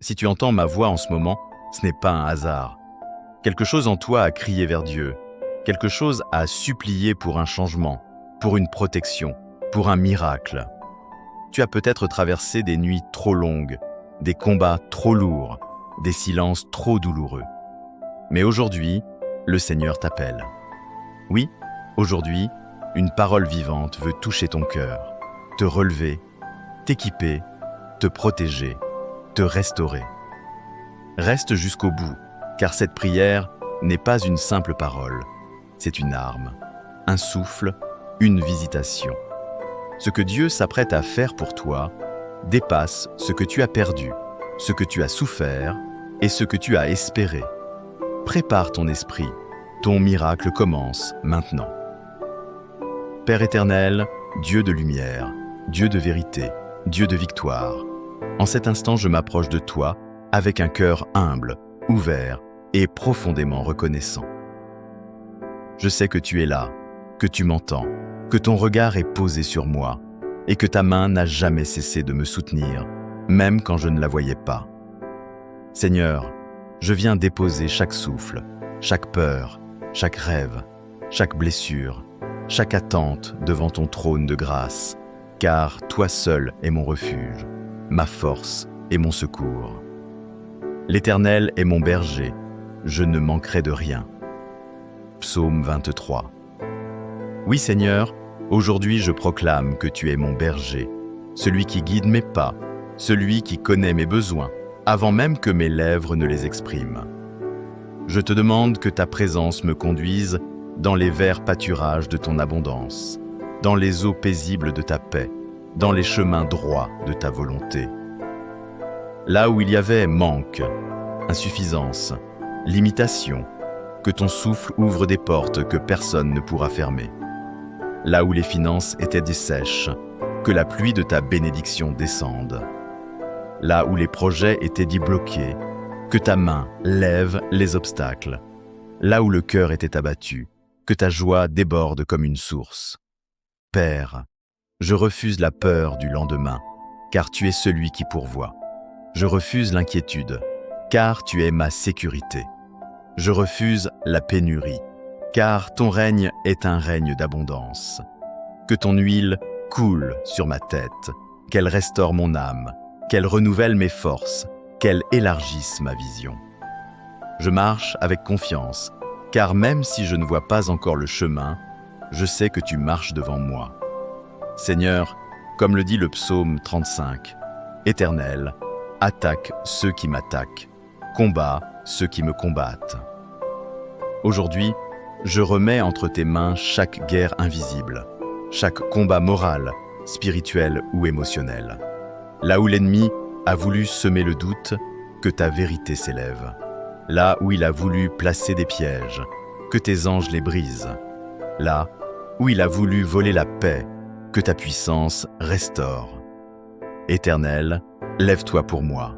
Si tu entends ma voix en ce moment, ce n'est pas un hasard. Quelque chose en toi a crié vers Dieu. Quelque chose a supplié pour un changement, pour une protection, pour un miracle. Tu as peut-être traversé des nuits trop longues, des combats trop lourds, des silences trop douloureux. Mais aujourd'hui, le Seigneur t'appelle. Oui, aujourd'hui, une parole vivante veut toucher ton cœur, te relever, t'équiper, te protéger, te restaurer. Reste jusqu'au bout, car cette prière n'est pas une simple parole, c'est une arme, un souffle, une visitation. Ce que Dieu s'apprête à faire pour toi dépasse ce que tu as perdu, ce que tu as souffert et ce que tu as espéré. Prépare ton esprit, ton miracle commence maintenant. Père éternel, Dieu de lumière, Dieu de vérité, Dieu de victoire, en cet instant je m'approche de toi avec un cœur humble, ouvert et profondément reconnaissant. Je sais que tu es là, que tu m'entends, que ton regard est posé sur moi et que ta main n'a jamais cessé de me soutenir, même quand je ne la voyais pas. Seigneur, je viens déposer chaque souffle, chaque peur, chaque rêve, chaque blessure, chaque attente devant ton trône de grâce, car toi seul es mon refuge, ma force et mon secours. L'Éternel est mon berger, je ne manquerai de rien. Psaume 23. Oui Seigneur, aujourd'hui je proclame que tu es mon berger, celui qui guide mes pas, celui qui connaît mes besoins, avant même que mes lèvres ne les expriment. Je te demande que ta présence me conduise dans les verts pâturages de ton abondance, dans les eaux paisibles de ta paix, dans les chemins droits de ta volonté. Là où il y avait manque, insuffisance, limitation, que ton souffle ouvre des portes que personne ne pourra fermer. Là où les finances étaient dessèches, que la pluie de ta bénédiction descende. Là où les projets étaient dits bloqués, que ta main lève les obstacles. Là où le cœur était abattu, que ta joie déborde comme une source. Père, je refuse la peur du lendemain, car tu es celui qui pourvoit. Je refuse l'inquiétude, car tu es ma sécurité. Je refuse la pénurie, car ton règne est un règne d'abondance. Que ton huile coule sur ma tête, qu'elle restaure mon âme, qu'elle renouvelle mes forces, qu'elle élargisse ma vision. Je marche avec confiance, car même si je ne vois pas encore le chemin, je sais que tu marches devant moi. Seigneur, comme le dit le psaume 35, Éternel, attaque ceux qui m'attaquent, combat ceux qui me combattent. Aujourd'hui, je remets entre tes mains chaque guerre invisible, chaque combat moral, spirituel ou émotionnel. Là où l'ennemi a voulu semer le doute, que ta vérité s'élève. Là où il a voulu placer des pièges, que tes anges les brisent. Là où il a voulu voler la paix, que ta puissance restaure. Éternel, lève-toi pour moi.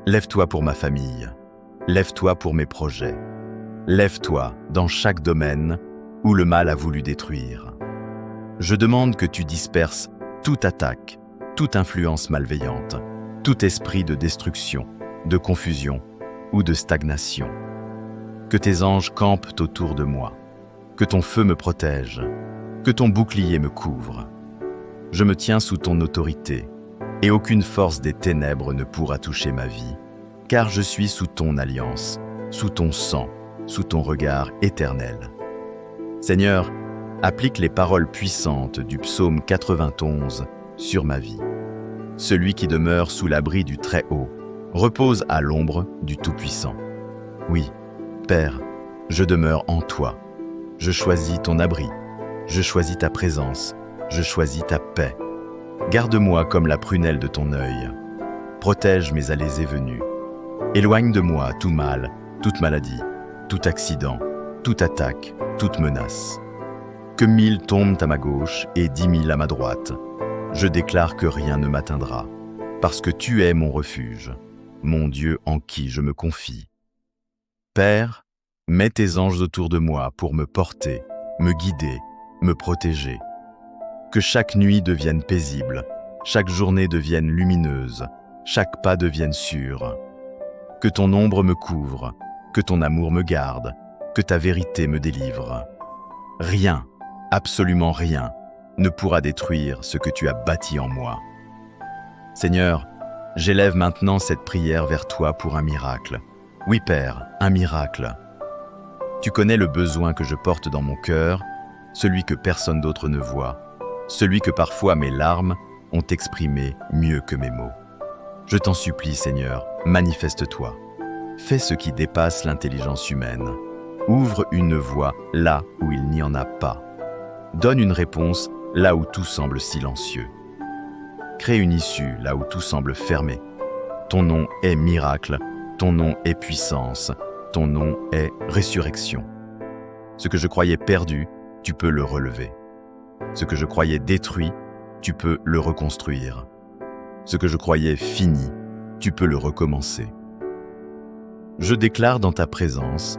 Lève-toi pour ma famille. Lève-toi pour mes projets. Lève-toi dans chaque domaine où le mal a voulu détruire. Je demande que tu disperses toute attaque, toute influence malveillante, tout esprit de destruction, de confusion ou de stagnation. Que tes anges campent autour de moi, que ton feu me protège, que ton bouclier me couvre. Je me tiens sous ton autorité, et aucune force des ténèbres ne pourra toucher ma vie, car je suis sous ton alliance, sous ton sang, sous ton regard éternel. Seigneur, applique les paroles puissantes du psaume 91 sur ma vie. Celui qui demeure sous l'abri du Très-Haut repose à l'ombre du Tout-Puissant. Oui, Père, je demeure en toi. Je choisis ton abri. Je choisis ta présence. Je choisis ta paix. Garde-moi comme la prunelle de ton œil. Protège mes allées et venues. Éloigne de moi tout mal, toute maladie, tout accident, toute attaque, toute menace. Que 1000 tombent à ma gauche et 10 000 à ma droite. Je déclare que rien ne m'atteindra, parce que tu es mon refuge, mon Dieu en qui je me confie. Père, mets tes anges autour de moi pour me porter, me guider, me protéger. Que chaque nuit devienne paisible, chaque journée devienne lumineuse, chaque pas devienne sûr. que ton ombre me couvre, que ton amour me garde, que ta vérité me délivre. Rien, absolument rien, ne pourra détruire ce que tu as bâti en moi. Seigneur, j'élève maintenant cette prière vers toi pour un miracle. Oui, Père, un miracle. Tu connais le besoin que je porte dans mon cœur, celui que personne d'autre ne voit, celui que parfois mes larmes ont exprimé mieux que mes mots. Je t'en supplie, Seigneur, manifeste-toi. Fais ce qui dépasse l'intelligence humaine. Ouvre une voie là où il n'y en a pas. Donne une réponse là où tout semble silencieux. Crée une issue là où tout semble fermé. Ton nom est miracle, ton nom est puissance, ton nom est résurrection. Ce que je croyais perdu, tu peux le relever. Ce que je croyais détruit, tu peux le reconstruire. Ce que je croyais fini, tu peux le recommencer. Je déclare dans ta présence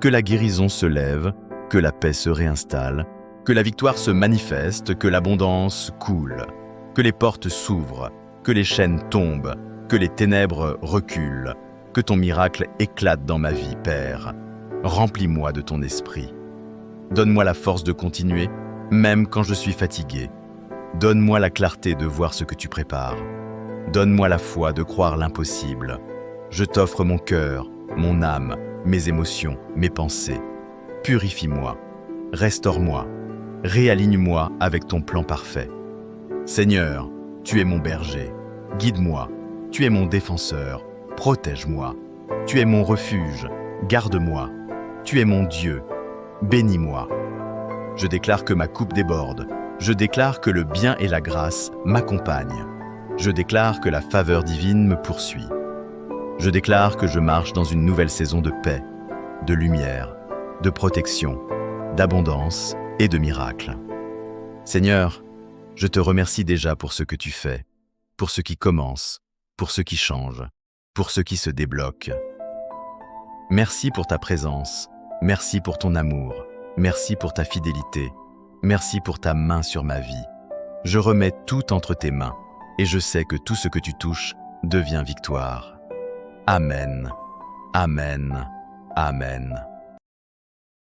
que la guérison se lève, que la paix se réinstalle, que la victoire se manifeste, que l'abondance coule, que les portes s'ouvrent, que les chaînes tombent, que les ténèbres reculent, que ton miracle éclate dans ma vie, Père. Remplis-moi de ton esprit. Donne-moi la force de continuer, même quand je suis fatigué. Donne-moi la clarté de voir ce que tu prépares. Donne-moi la foi de croire l'impossible. Je t'offre mon cœur, mon âme, mes émotions, mes pensées. Purifie-moi, restaure-moi, réaligne-moi avec ton plan parfait. Seigneur, tu es mon berger. Guide-moi, tu es mon défenseur. Protège-moi. Tu es mon refuge. Garde-moi. Tu es mon Dieu. Bénis-moi. Je déclare que ma coupe déborde. Je déclare que le bien et la grâce m'accompagnent. Je déclare que la faveur divine me poursuit. Je déclare que je marche dans une nouvelle saison de paix, de lumière, de protection, d'abondance et de miracles. Seigneur, je te remercie déjà pour ce que tu fais, pour ce qui commence, pour ce qui change, pour ce qui se débloque. Merci pour ta présence, merci pour ton amour, merci pour ta fidélité, merci pour ta main sur ma vie. Je remets tout entre tes mains et je sais que tout ce que tu touches devient victoire. Amen. Amen. Amen.